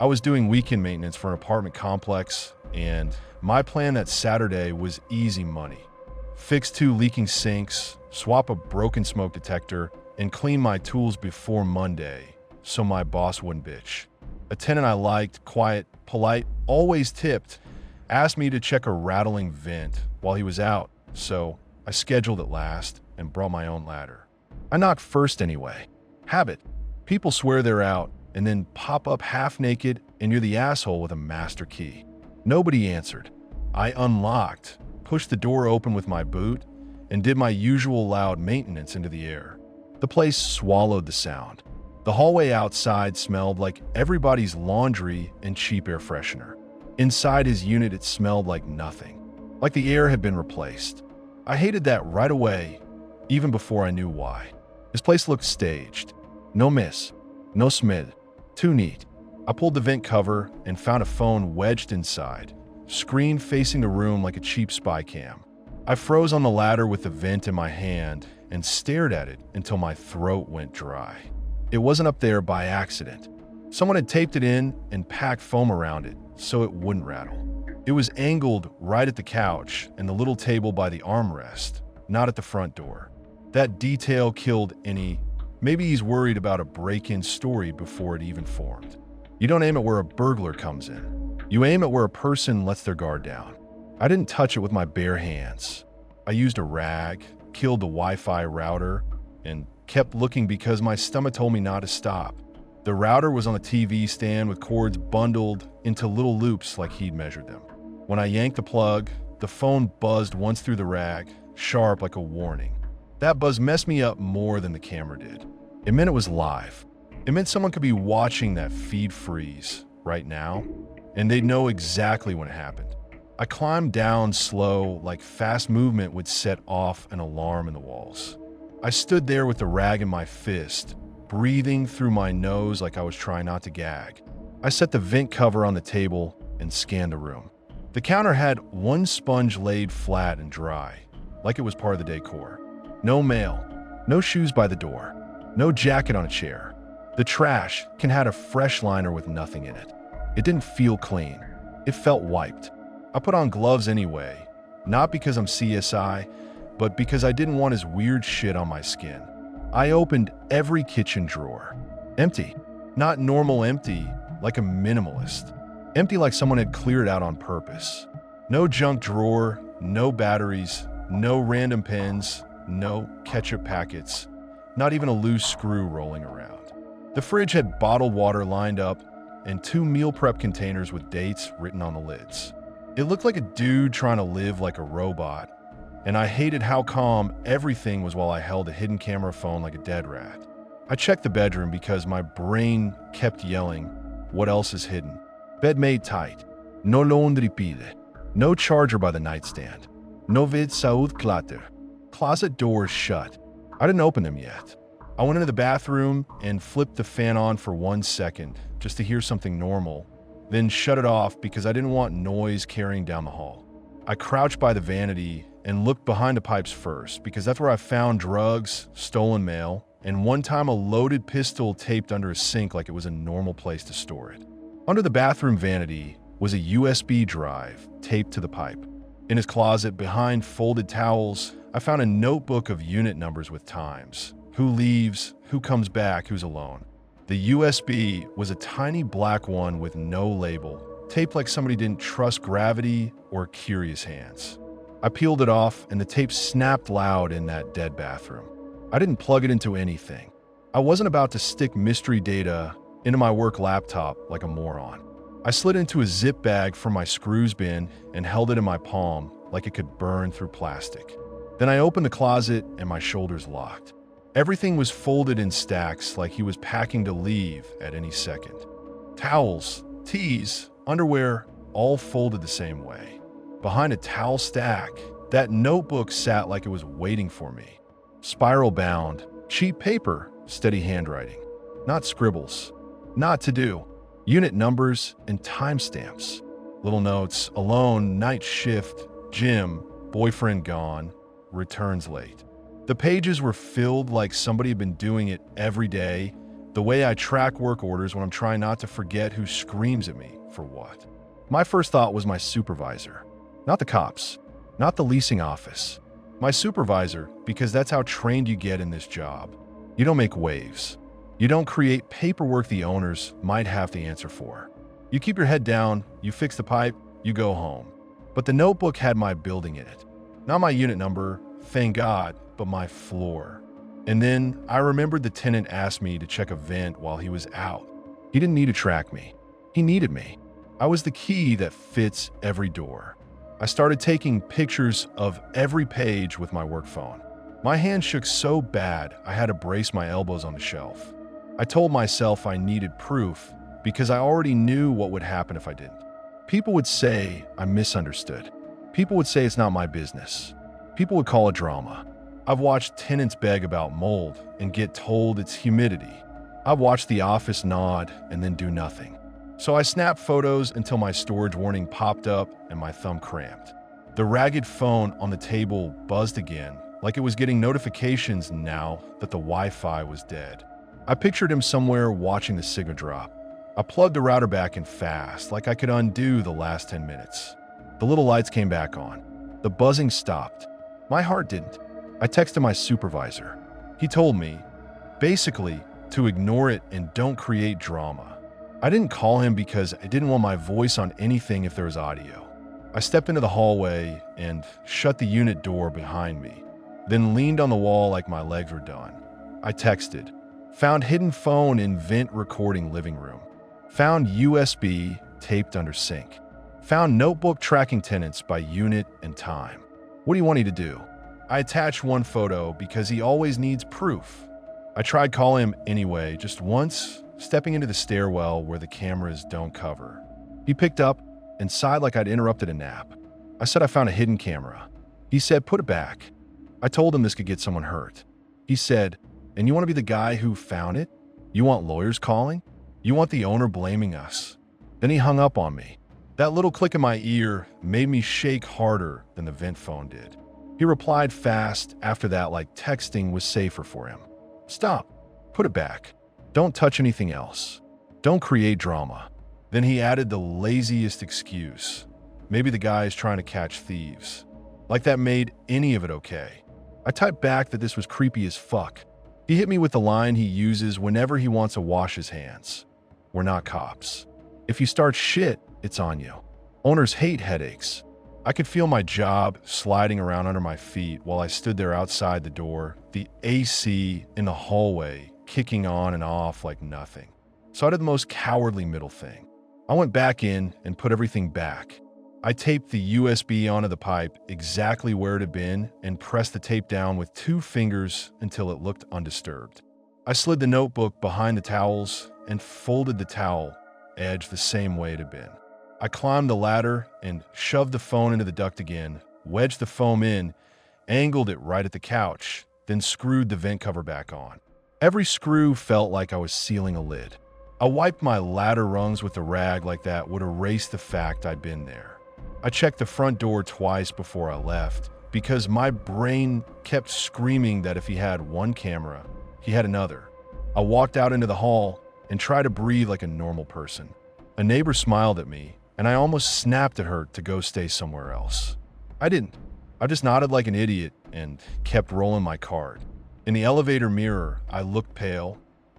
I was doing weekend maintenance for an apartment complex, and my plan that Saturday was easy money. Fix 2 leaking sinks, swap a broken smoke detector, and clean my tools before Monday so my boss wouldn't bitch. A tenant I liked, quiet, polite, always tipped, asked me to check a rattling vent while he was out, so I scheduled it last and brought my own ladder. I knocked first anyway. Habit. People swear they're out and then pop up half naked and you're the asshole with a master key. Nobody answered. I unlocked, pushed the door open with my boot, and did my usual loud maintenance into the air. The place swallowed the sound. The hallway outside smelled like everybody's laundry and cheap air freshener. Inside his unit, it smelled like nothing, like the air had been replaced. I hated that right away, even before I knew why. His place looked staged. No miss, no smid, too neat. I pulled the vent cover and found a phone wedged inside, screen facing the room like a cheap spy cam. I froze on the ladder with the vent in my hand and stared at it until my throat went dry. It wasn't up there by accident. Someone had taped it in and packed foam around it so it wouldn't rattle. It was angled right at the couch and the little table by the armrest, not at the front door. That detail killed any, maybe he's worried about a break-in story before it even formed. You don't aim at where a burglar comes in. You aim at where a person lets their guard down. I didn't touch it with my bare hands. I used a rag, killed the Wi-Fi router, and kept looking because my stomach told me not to stop. The router was on a TV stand with cords bundled into little loops like he'd measured them. When I yanked the plug, the phone buzzed once through the rag, sharp like a warning. That buzz messed me up more than the camera did. It meant it was live. It meant someone could be watching that feed freeze right now, and they'd know exactly when it happened. I climbed down slow, like fast movement would set off an alarm in the walls. I stood there with the rag in my fist, breathing through my nose like I was trying not to gag. I set the vent cover on the table and scanned the room. The counter had one sponge laid flat and dry, like it was part of the decor. No mail, no shoes by the door, no jacket on a chair. The trash can had a fresh liner with nothing in it. It didn't feel clean. It felt wiped. I put on gloves anyway, not because I'm CSI, but because I didn't want his weird shit on my skin. I opened every kitchen drawer. Empty. Not normal empty, like a minimalist. Empty like someone had cleared out on purpose. No junk drawer, no batteries, no random pens, no ketchup packets, not even a loose screw rolling around. The fridge had bottled water lined up and 2 meal prep containers with dates written on the lids. It looked like a dude trying to live like a robot, and I hated how calm everything was while I held a hidden camera phone like a dead rat. I checked the bedroom because my brain kept yelling, what else is hidden? Bed made tight. No laundry pide. No charger by the nightstand. No vid saud klater. Closet doors shut. I didn't open them yet. I went into the bathroom and flipped the fan on for 1 second just to hear something normal, then shut it off because I didn't want noise carrying down the hall. I crouched by the vanity and looked behind the pipes first because that's where I found drugs, stolen mail, and one time a loaded pistol taped under a sink like it was a normal place to store it. Under the bathroom vanity was a USB drive taped to the pipe. In his closet, behind folded towels, I found a notebook of unit numbers with times. Who leaves, who comes back, who's alone. The USB was a tiny black one with no label, taped like somebody didn't trust gravity or curious hands. I peeled it off and the tape snapped loud in that dead bathroom. I didn't plug it into anything. I wasn't about to stick mystery data into my work laptop like a moron. I slid into a zip bag from my screws bin and held it in my palm like it could burn through plastic. Then I opened the closet and my shoulders locked. Everything was folded in stacks like he was packing to leave at any second. Towels, tees, underwear, all folded the same way. Behind a towel stack, that notebook sat like it was waiting for me. Spiral bound, cheap paper, steady handwriting. Not scribbles, not to do. Unit numbers and timestamps. Little notes, alone, night shift, gym, boyfriend gone, returns late. The pages were filled like somebody had been doing it every day, The way I track work orders when I'm trying not to forget who screams at me for what. My first thought was my supervisor. Not the cops, not the leasing office. My supervisor, because that's how trained you get in this job. You don't make waves. You don't create paperwork the owners might have to answer for. You keep your head down, you fix the pipe, you go home. But the notebook had my building in it. Not my unit number, thank God, but my floor. And then I remembered the tenant asked me to check a vent while he was out. He didn't need to track me. He needed me. I was the key that fits every door. I started taking pictures of every page with my work phone. My hand shook so bad I had to brace my elbows on the shelf. I told myself I needed proof because I already knew what would happen if I didn't. People would say I misunderstood. People would say it's not my business. People would call it drama. I've watched tenants beg about mold and get told it's humidity. I've watched the office nod and then do nothing. So I snapped photos until my storage warning popped up and my thumb cramped. The ragged phone on the table buzzed again, like it was getting notifications now that the Wi-Fi was dead. I pictured him somewhere watching the signal drop. I plugged the router back in fast, like I could undo the last 10 minutes. The little lights came back on. The buzzing stopped. My heart didn't. I texted my supervisor. He told me, basically, to ignore it and don't create drama. I didn't call him because I didn't want my voice on anything if there was audio. I stepped into the hallway and shut the unit door behind me, then leaned on the wall like my legs were done. I texted, found hidden phone in vent recording living room, found USB taped under sink, found notebook tracking tenants by unit and time. What do you want me to do? I attached one photo because he always needs proof. I tried calling him anyway, just once, stepping into the stairwell where the cameras don't cover. He picked up and sighed like I'd interrupted a nap. I said I found a hidden camera. He said, put it back. I told him this could get someone hurt. He said, and you want to be the guy who found it? You want lawyers calling? You want the owner blaming us? Then he hung up on me. That little click in my ear made me shake harder than the vent phone did. He replied fast after that, like texting was safer for him. Stop. Put it back. Don't touch anything else. Don't create drama. Then he added the laziest excuse. Maybe the guy is trying to catch thieves. Like that made any of it okay. I typed back that this was creepy as fuck. He hit me with the line he uses whenever he wants to wash his hands. We're not cops. If you start shit, it's on you. Owners hate headaches. I could feel my job sliding around under my feet while I stood there outside the door, the AC in the hallway kicking on and off like nothing. So I did the most cowardly middle thing. I went back in and put everything back. I taped the USB onto the pipe exactly where it had been and pressed the tape down with 2 fingers until it looked undisturbed. I slid the notebook behind the towels and folded the towel edge the same way it had been. I climbed the ladder and shoved the phone into the duct again, wedged the foam in, angled it right at the couch, then screwed the vent cover back on. Every screw felt like I was sealing a lid. I wiped my ladder rungs with a rag like that would erase the fact I'd been there. I checked the front door twice before I left because my brain kept screaming that if he had one camera, he had another. I walked out into the hall and tried to breathe like a normal person. A neighbor smiled at me, and I almost snapped at her to go stay somewhere else. I didn't. I just nodded like an idiot and kept rolling my card. In the elevator mirror, I looked pale,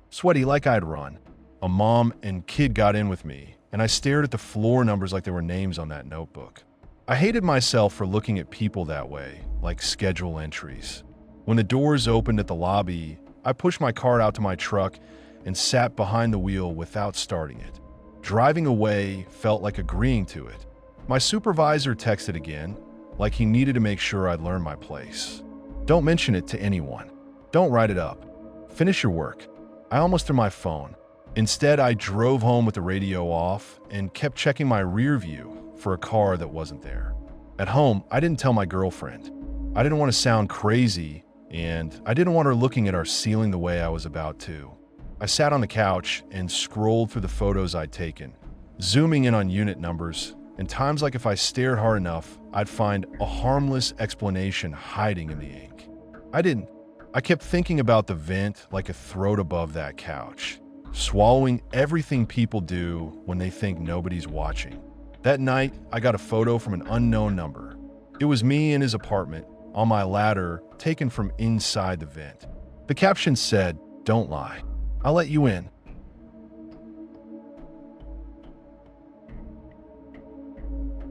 sweaty like I'd run. A mom and kid got in with me, and I stared at the floor numbers like they were names on that notebook. I hated myself for looking at people that way, like schedule entries. When the doors opened at the lobby, I pushed my cart out to my truck and sat behind the wheel without starting it. Driving away felt like agreeing to it. My supervisor texted again, like he needed to make sure I'd learned my place. Don't mention it to anyone. Don't write it up. Finish your work. I almost threw my phone. Instead, I drove home with the radio off and kept checking my rear view for a car that wasn't there. At home, I didn't tell my girlfriend. I didn't want to sound crazy, and I didn't want her looking at our ceiling the way I was about to. I sat on the couch and scrolled through the photos I'd taken, zooming in on unit numbers, and times like if I stared hard enough, I'd find a harmless explanation hiding in the ink. I didn't. I kept thinking about the vent like a throat above that couch. swallowing everything people do when they think nobody's watching. That night, I got a photo from an unknown number. It was me in his apartment, on my ladder, taken from inside the vent. The caption said, "Don't lie. I'll let you in."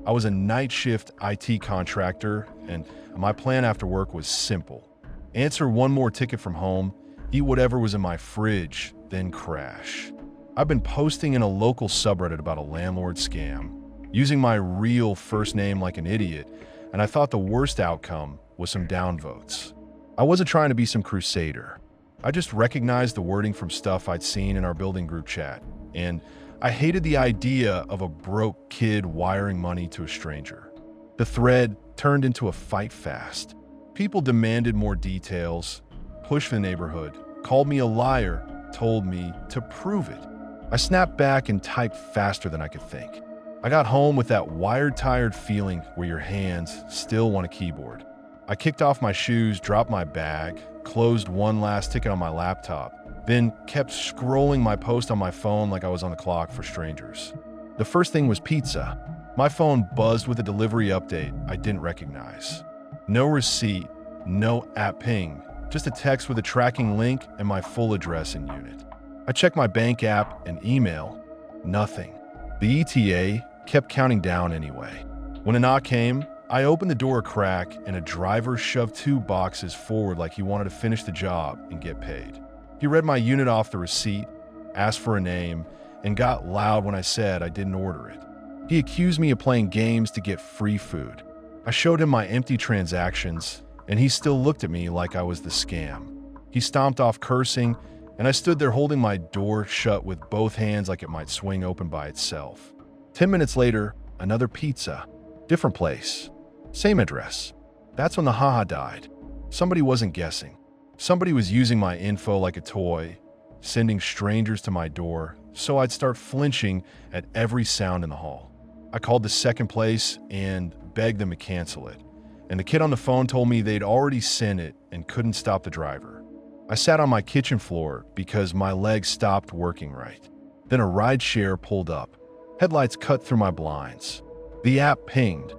I was a night shift IT contractor, and my plan after work was simple. Answer one more ticket from home, eat whatever was in my fridge, then crash. I've been posting in a local subreddit about a landlord scam, using my real first name like an idiot, and I thought the worst outcome was some downvotes. I wasn't trying to be some crusader. I just recognized the wording from stuff I'd seen in our building group chat, and I hated the idea of a broke kid wiring money to a stranger. The thread turned into a fight fast. People demanded more details, pushed the neighborhood, called me a liar, told me to prove it. I snapped back and typed faster than I could think. I got home with that wired-tired feeling where your hands still want a keyboard. I kicked off my shoes, dropped my bag, closed one last ticket on my laptop, then kept scrolling my post on my phone like I was on the clock for strangers. The first thing was pizza. My phone buzzed with a delivery update I didn't recognize. No receipt, no app ping, just a text with a tracking link and my full address and unit. I checked my bank app and email. Nothing. The ETA kept counting down anyway. When a knock came, I opened the door a crack and a driver shoved 2 boxes forward like he wanted to finish the job and get paid. He read my unit off the receipt, asked for a name, and got loud when I said I didn't order it. He accused me of playing games to get free food. I showed him my empty transactions, and he still looked at me like I was the scam. He stomped off cursing, and I stood there holding my door shut with both hands like it might swing open by itself. 10 minutes later, another pizza. Different place. Same address. That's when the haha died. Somebody wasn't guessing. Somebody was using my info like a toy, sending strangers to my door, so I'd start flinching at every sound in the hall. I called the second place and begged them to cancel it, and the kid on the phone told me they'd already sent it and couldn't stop the driver. I sat on my kitchen floor because my legs stopped working right. Then a rideshare pulled up. Headlights cut through my blinds. The app pinged.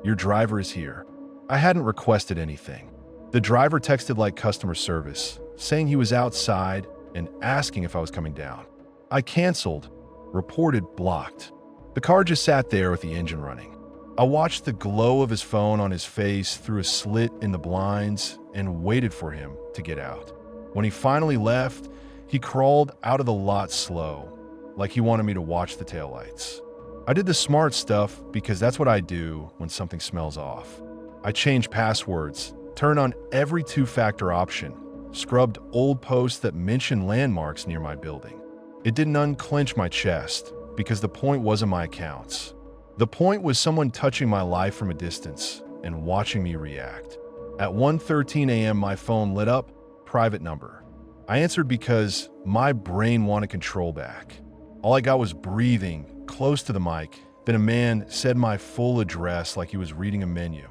"Your driver is here." I hadn't requested anything. The driver texted like customer service, saying he was outside and asking if I was coming down. I canceled, reported blocked. The car just sat there with the engine running. I watched the glow of his phone on his face through a slit in the blinds and waited for him to get out. When he finally left, he crawled out of the lot slow, like he wanted me to watch the taillights. I did the smart stuff because that's what I do when something smells off. I changed passwords, turned on every 2-factor option, scrubbed old posts that mentioned landmarks near my building. It didn't unclench my chest because the point wasn't my accounts. The point was someone touching my life from a distance and watching me react. At 1:13 a.m., my phone lit up, private number. I answered because my brain wanted control back. All I got was breathing close to the mic. Then a man said my full address like he was reading a menu.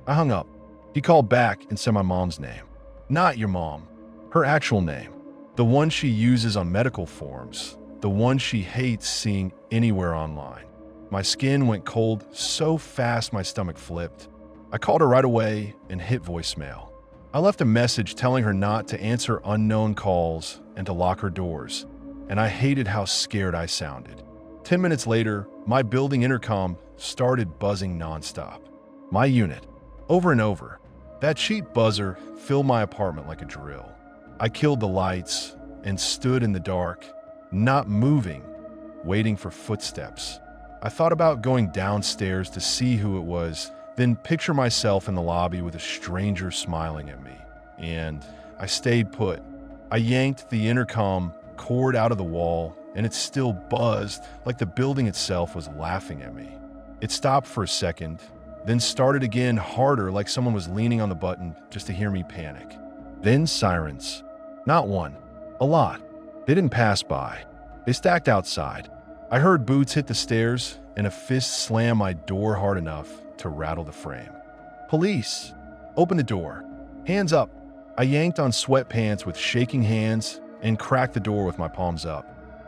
I hung up. He called back and said my mom's name. Not your mom. Her actual name. The one she uses on medical forms. The one she hates seeing anywhere online. My skin went cold so fast my stomach flipped. I called her right away and hit voicemail. I left a message telling her not to answer unknown calls and to lock her doors, and I hated how scared I sounded. 10 minutes later, my building intercom started buzzing nonstop. My unit. Over and over. That cheap buzzer filled my apartment like a drill. I killed the lights and stood in the dark, not moving, waiting for footsteps. I thought about going downstairs to see who it was, then picture myself in the lobby with a stranger smiling at me. And I stayed put. I yanked the intercom cord out of the wall, and it still buzzed like the building itself was laughing at me. It stopped for a second, then started again harder like someone was leaning on the button just to hear me panic. Then sirens. Not one. A lot. They didn't pass by. They stacked outside. I heard boots hit the stairs and a fist slam my door hard enough to rattle the frame. Police! Open the door. Hands up. I yanked on sweatpants with shaking hands and cracked the door with my palms up.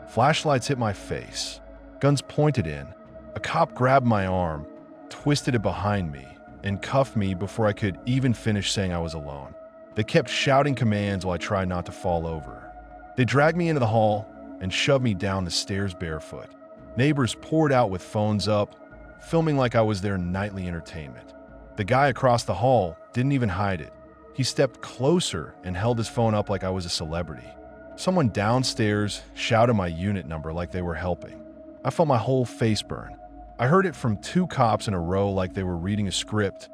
Flashlights hit my face. Guns pointed in. A cop grabbed my arm, twisted it behind me, and cuffed me before I could even finish saying I was alone. They kept shouting commands while I tried not to fall over. They dragged me into the hall and shoved me down the stairs barefoot. Neighbors poured out with phones up, filming like I was their nightly entertainment. The guy across the hall didn't even hide it. He stepped closer and held his phone up like I was a celebrity. Someone downstairs shouted my unit number like they were helping. I felt my whole face burn. I heard it from 2 cops in a row like they were reading a script.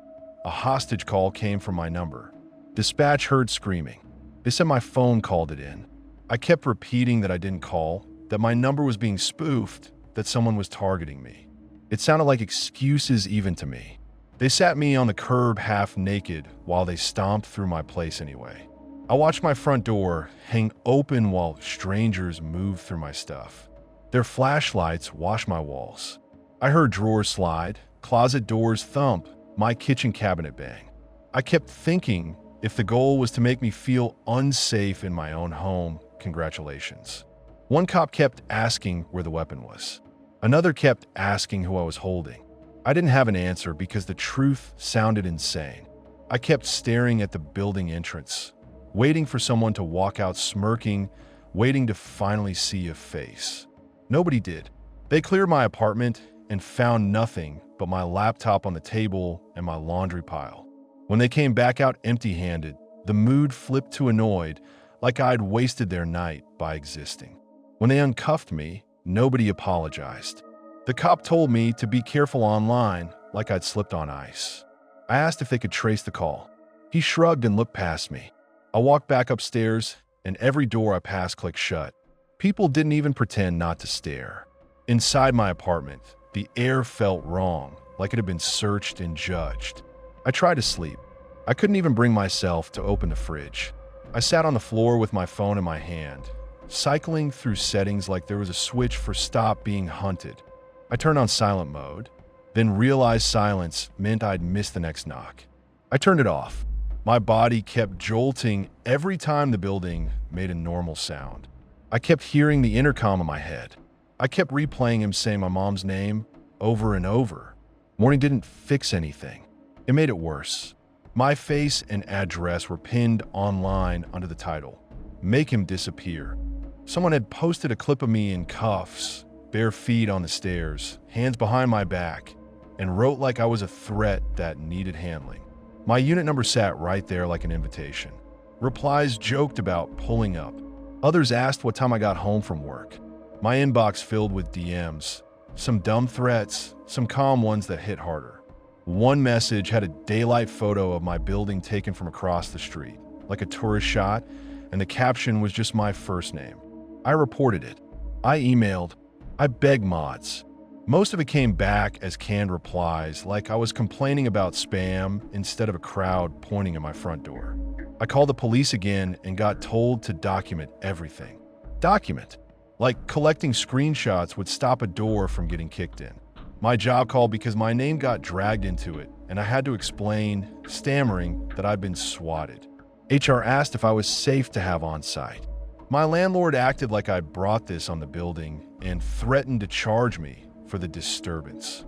A hostage call came from my number. Dispatch heard screaming. They said my phone called it in. I kept repeating that I didn't call, that my number was being spoofed, that someone was targeting me. It sounded like excuses even to me. They sat me on the curb half naked while they stomped through my place anyway. I watched my front door hang open while strangers moved through my stuff. Their flashlights washed my walls. I heard drawers slide, closet doors thump, my kitchen cabinet bang. I kept thinking if the goal was to make me feel unsafe in my own home, congratulations. One cop kept asking where the weapon was. Another kept asking who I was holding. I didn't have an answer because the truth sounded insane. I kept staring at the building entrance, waiting for someone to walk out smirking, waiting to finally see a face. Nobody did. They cleared my apartment and found nothing but my laptop on the table and my laundry pile. When they came back out empty-handed, the mood flipped to annoyed, like I'd wasted their night by existing. When they uncuffed me, nobody apologized. The cop told me to be careful online, like I'd slipped on ice. I asked if they could trace the call. He shrugged and looked past me. I walked back upstairs, and every door I passed clicked shut. People didn't even pretend not to stare. Inside my apartment, the air felt wrong, like it had been searched and judged. I tried to sleep. I couldn't even bring myself to open the fridge. I sat on the floor with my phone in my hand, cycling through settings like there was a switch for stop being hunted. I turned on silent mode, then realized silence meant I'd miss the next knock. I turned it off. My body kept jolting every time the building made a normal sound. I kept hearing the intercom in my head. I kept replaying him saying my mom's name over and over. Morning didn't fix anything. It made it worse. My face and address were pinned online under the title, "Make him disappear." Someone had posted a clip of me in cuffs, bare feet on the stairs, hands behind my back, and wrote like I was a threat that needed handling. My unit number sat right there like an invitation. Replies joked about pulling up. Others asked what time I got home from work. My inbox filled with DMs, some dumb threats, some calm ones that hit harder. One message had a daylight photo of my building taken from across the street, like a tourist shot, and the caption was just my first name. I reported it. I emailed. I begged mods. Most of it came back as canned replies, like I was complaining about spam instead of a crowd pointing at my front door. I called the police again and got told to document everything. Document. Like collecting screenshots would stop a door from getting kicked in. My job called because my name got dragged into it, and I had to explain, stammering, that I'd been swatted. HR asked if I was safe to have on site. My landlord acted like I'd brought this on the building and threatened to charge me for the disturbance.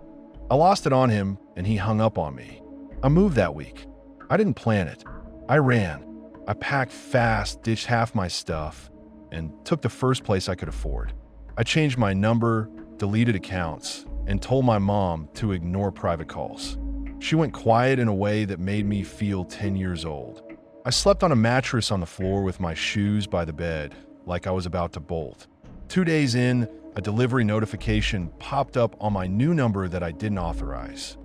I lost it on him, and he hung up on me. I moved that week. I didn't plan it. I ran. I packed fast, ditched half my stuff, and took the first place I could afford. I changed my number, deleted accounts, and told my mom to ignore private calls. She went quiet in a way that made me feel 10 years old. I slept on a mattress on the floor with my shoes by the bed, like I was about to bolt. 2 days in, a delivery notification popped up on my new number that I didn't authorize.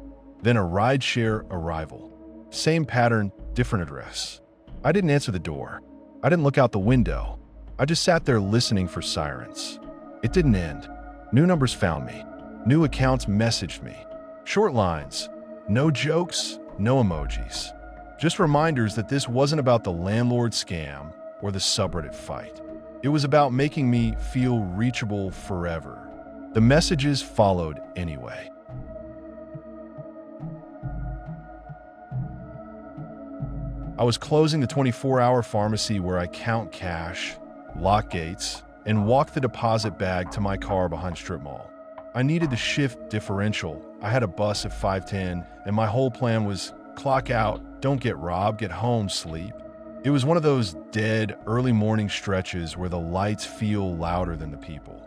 Then a rideshare arrival. Same pattern, different address. I didn't answer the door. I didn't look out the window. I just sat there listening for sirens. It didn't end. New numbers found me. New accounts messaged me. Short lines. No jokes, no emojis. Just reminders that this wasn't about the landlord scam or the subreddit fight. It was about making me feel reachable forever. The messages followed anyway. I was closing the 24-hour pharmacy where I count cash, lock gates, and walked the deposit bag to my car behind Strip Mall. I needed the shift differential. I had a bus at 5:10, and my whole plan was clock out, don't get robbed, get home, sleep. It was one of those dead, early morning stretches where the lights feel louder than the people.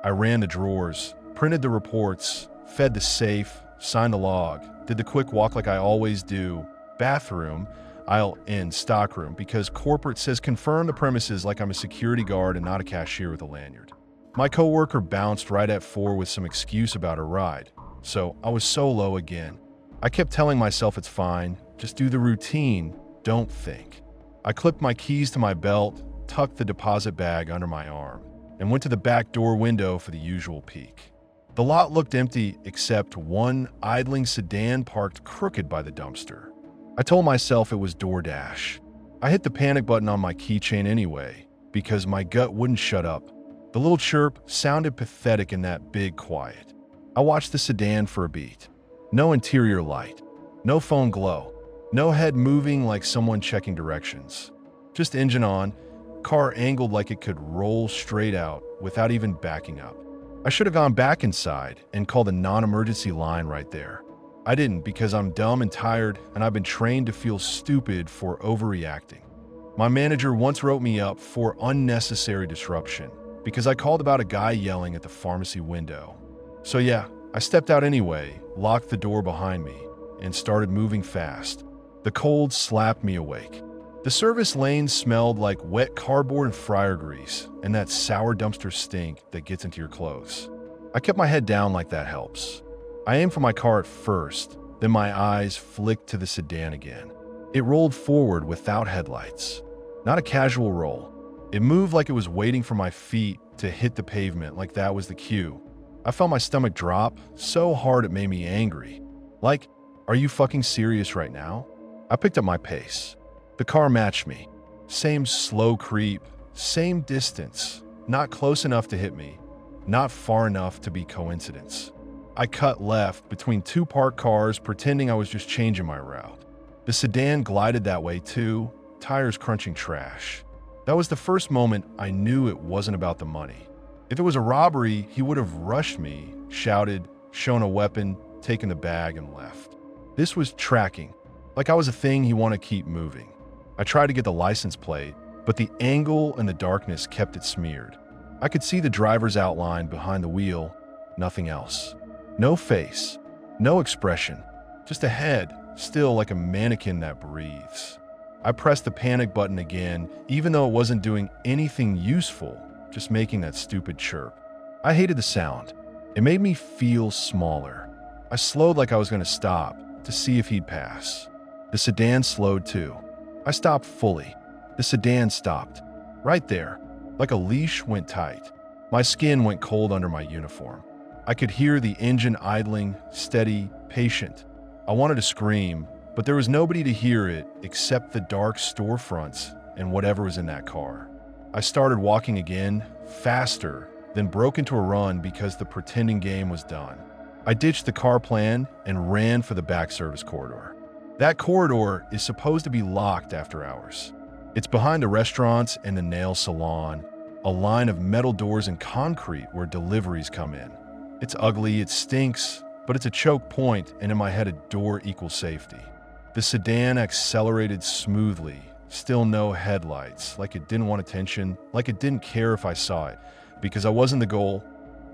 I ran the drawers, printed the reports, fed the safe, signed the log, did the quick walk like I always do, bathroom, aisle in, stockroom, because corporate says confirm the premises like I'm a security guard and not a cashier with a lanyard. My coworker bounced right at 4 with some excuse about her ride, so I was solo again. I kept telling myself it's fine, just do the routine, don't think. I clipped my keys to my belt, tucked the deposit bag under my arm, and went to the back door window for the usual peek. The lot looked empty except one idling sedan parked crooked by the dumpster. I told myself it was DoorDash. I hit the panic button on my keychain anyway, because my gut wouldn't shut up. The little chirp sounded pathetic in that big quiet. I watched the sedan for a beat. No interior light, no phone glow, no head moving like someone checking directions. Just engine on, car angled like it could roll straight out without even backing up. I should have gone back inside and called a non-emergency line right there. I didn't because I'm dumb and tired and I've been trained to feel stupid for overreacting. My manager once wrote me up for unnecessary disruption because I called about a guy yelling at the pharmacy window. So yeah, I stepped out anyway, locked the door behind me, and started moving fast. The cold slapped me awake. The service lane smelled like wet cardboard and fryer grease and that sour dumpster stink that gets into your clothes. I kept my head down like that helps. I aimed for my car at first, then my eyes flicked to the sedan again. It rolled forward without headlights. Not a casual roll. It moved like it was waiting for my feet to hit the pavement like that was the cue. I felt my stomach drop so hard it made me angry. Like, are you fucking serious right now? I picked up my pace. The car matched me. Same slow creep, same distance. Not close enough to hit me, not far enough to be coincidence. I cut left between two parked cars, pretending I was just changing my route. The sedan glided that way too, tires crunching trash. That was the first moment I knew it wasn't about the money. If it was a robbery, he would have rushed me, shouted, shown a weapon, taken the bag, and left. This was tracking, like I was a thing he wanted to keep moving. I tried to get the license plate, but the angle and the darkness kept it smeared. I could see the driver's outline behind the wheel, nothing else. No face, no expression, just a head, still like a mannequin that breathes. I pressed the panic button again, even though it wasn't doing anything useful, just making that stupid chirp. I hated the sound. It made me feel smaller. I slowed like I was going to stop to see if he'd pass. The sedan slowed too. I stopped fully. The sedan stopped. Right there. Like a leash went tight. My skin went cold under my uniform. I could hear the engine idling, steady, patient. I wanted to scream, but there was nobody to hear it except the dark storefronts and whatever was in that car. I started walking again, faster, then broke into a run because the pretending game was done. I ditched the car plan and ran for the back service corridor. That corridor is supposed to be locked after hours. It's behind the restaurants and the nail salon, a line of metal doors and concrete where deliveries come in. It's ugly, it stinks, but it's a choke point, and in my head a door equals safety. The sedan accelerated smoothly, still no headlights, like it didn't want attention, like it didn't care if I saw it, because I wasn't the goal,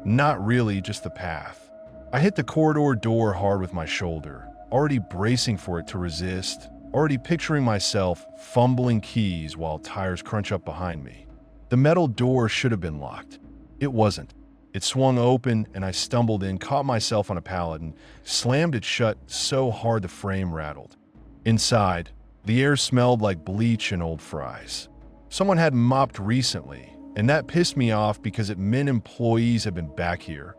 not really, just the path. I hit the corridor door hard with my shoulder, already bracing for it to resist, already picturing myself fumbling keys while tires crunch up behind me. The metal door should have been locked. It wasn't. It swung open and I stumbled in, caught myself on a pallet, and slammed it shut so hard the frame rattled. Inside, the air smelled like bleach and old fries. Someone had mopped recently, and that pissed me off because it meant employees had been back here,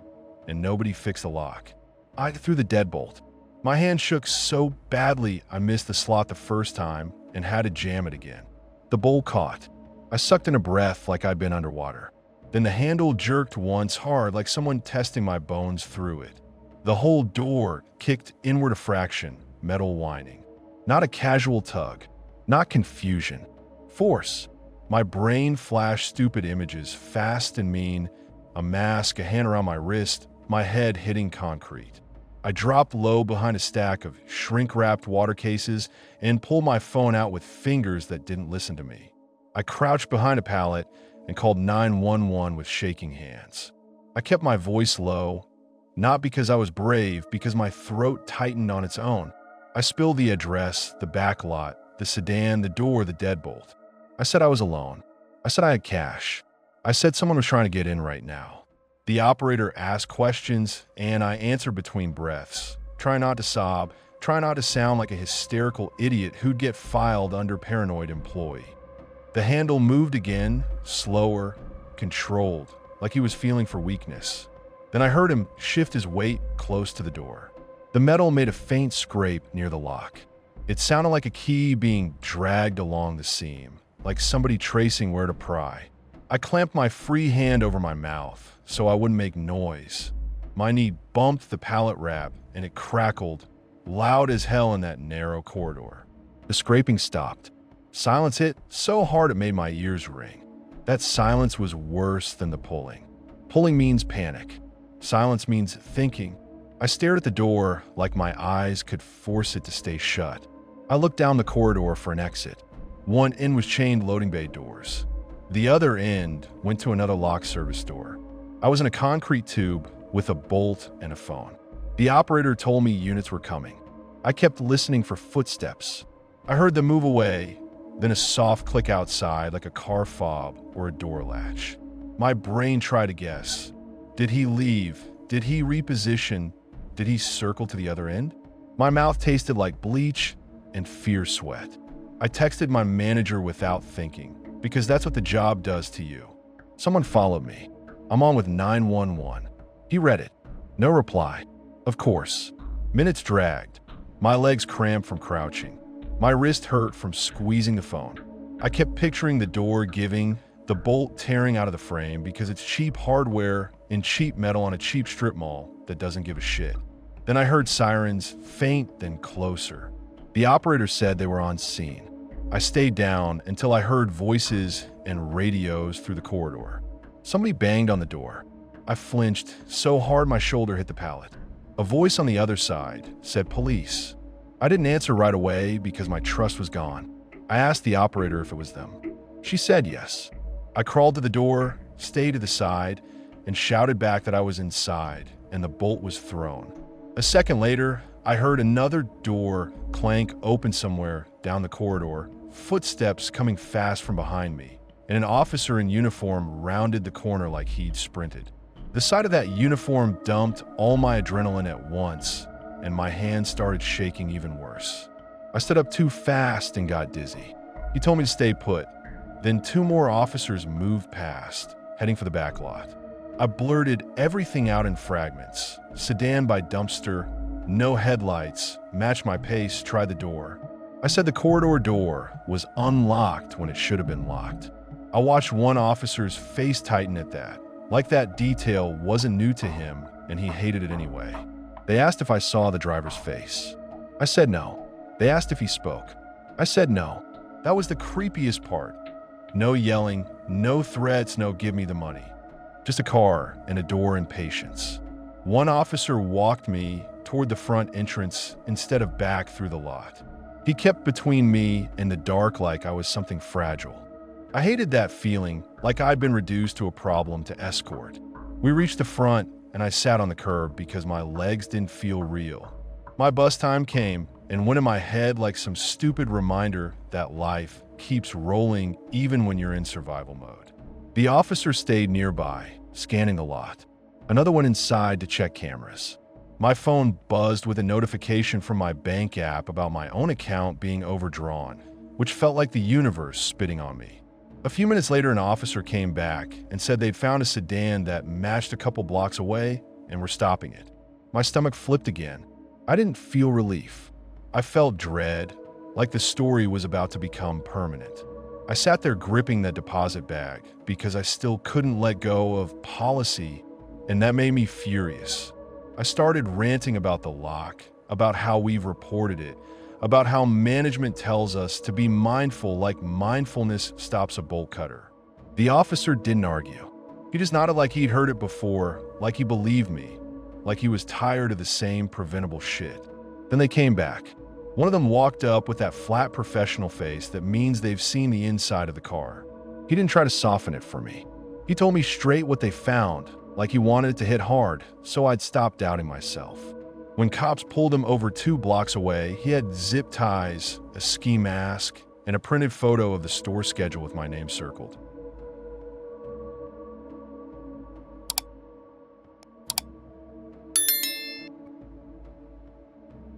and nobody fixed the lock. I threw the deadbolt. My hand shook so badly I missed the slot the first time and had to jam it again. The bolt caught. I sucked in a breath like I'd been underwater. Then the handle jerked once hard like someone testing my bones through it. The whole door kicked inward a fraction, metal whining. Not a casual tug, not confusion. Force. My brain flashed stupid images, fast and mean, a mask, a hand around my wrist, my head hitting concrete. I dropped low behind a stack of shrink-wrapped water cases and pulled my phone out with fingers that didn't listen to me. I crouched behind a pallet and called 911 with shaking hands. I kept my voice low, not because I was brave, because my throat tightened on its own. I spilled the address, the back lot, the sedan, the door, the deadbolt. I said I was alone. I said I had cash. I said someone was trying to get in right now. The operator asked questions, and I answered between breaths, trying not to sob, trying not to sound like a hysterical idiot who'd get filed under paranoid employee. The handle moved again, slower, controlled, like he was feeling for weakness. Then I heard him shift his weight close to the door. The metal made a faint scrape near the lock. It sounded like a key being dragged along the seam, like somebody tracing where to pry. I clamped my free hand over my mouth so I wouldn't make noise. My knee bumped the pallet wrap and it crackled, loud as hell in that narrow corridor. The scraping stopped. Silence hit so hard it made my ears ring. That silence was worse than the pulling. Pulling means panic. Silence means thinking. I stared at the door like my eyes could force it to stay shut. I looked down the corridor for an exit. One end was chained loading bay doors. The other end went to another lock service door. I was in a concrete tube with a bolt and a phone. The operator told me units were coming. I kept listening for footsteps. I heard them move away, then a soft click outside like a car fob or a door latch. My brain tried to guess. Did he leave? Did he reposition? Did he circle to the other end? My mouth tasted like bleach and fear sweat. I texted my manager without thinking, because that's what the job does to you. Someone followed me. I'm on with 911. He read it. No reply. Of course. Minutes dragged. My legs cramped from crouching. My wrist hurt from squeezing the phone. I kept picturing the door giving, the bolt tearing out of the frame because it's cheap hardware and cheap metal on a cheap strip mall that doesn't give a shit. Then I heard sirens, faint then closer. The operator said they were on scene. I stayed down until I heard voices and radios through the corridor. Somebody banged on the door. I flinched so hard my shoulder hit the pallet. A voice on the other side said police. I didn't answer right away because my trust was gone. I asked the operator if it was them. She said yes. I crawled to the door, stayed to the side, and shouted back that I was inside and the bolt was thrown. A second later, I heard another door clank open somewhere down the corridor, footsteps coming fast from behind me, and an officer in uniform rounded the corner like he'd sprinted. The sight of that uniform dumped all my adrenaline at once, and my hands started shaking even worse. I stood up too fast and got dizzy. He told me to stay put. Then two more officers moved past, heading for the back lot. I blurted everything out in fragments. Sedan by dumpster, no headlights, matched my pace, tried the door. I said the corridor door was unlocked when it should have been locked. I watched one officer's face tighten at that, like that detail wasn't new to him and he hated it anyway. They asked if I saw the driver's face. I said no. They asked if he spoke. I said no. That was the creepiest part. No yelling, no threats, no give me the money. Just a car and a door and patience. One officer walked me toward the front entrance instead of back through the lot. He kept between me and the dark like I was something fragile. I hated that feeling, like I'd been reduced to a problem to escort. We reached the front and I sat on the curb because my legs didn't feel real. My bus time came and went in my head like some stupid reminder that life keeps rolling even when you're in survival mode. The officer stayed nearby, scanning the lot. Another went inside to check cameras. My phone buzzed with a notification from my bank app about my own account being overdrawn, which felt like the universe spitting on me. A few minutes later, an officer came back and said they'd found a sedan that matched a couple blocks away and were stopping it. My stomach flipped again. I didn't feel relief. I felt dread, like the story was about to become permanent. I sat there gripping that deposit bag because I still couldn't let go of policy, and that made me furious. I started ranting about the lock, about how we've reported it, about how management tells us to be mindful like mindfulness stops a bolt cutter. The officer didn't argue. He just nodded like he'd heard it before, like he believed me, like he was tired of the same preventable shit. Then they came back. One of them walked up with that flat professional face that means they've seen the inside of the car. He didn't try to soften it for me. He told me straight what they found, like he wanted it to hit hard, so I'd stop doubting myself. When cops pulled him over 2 blocks away, he had zip ties, a ski mask, and a printed photo of the store schedule with my name circled.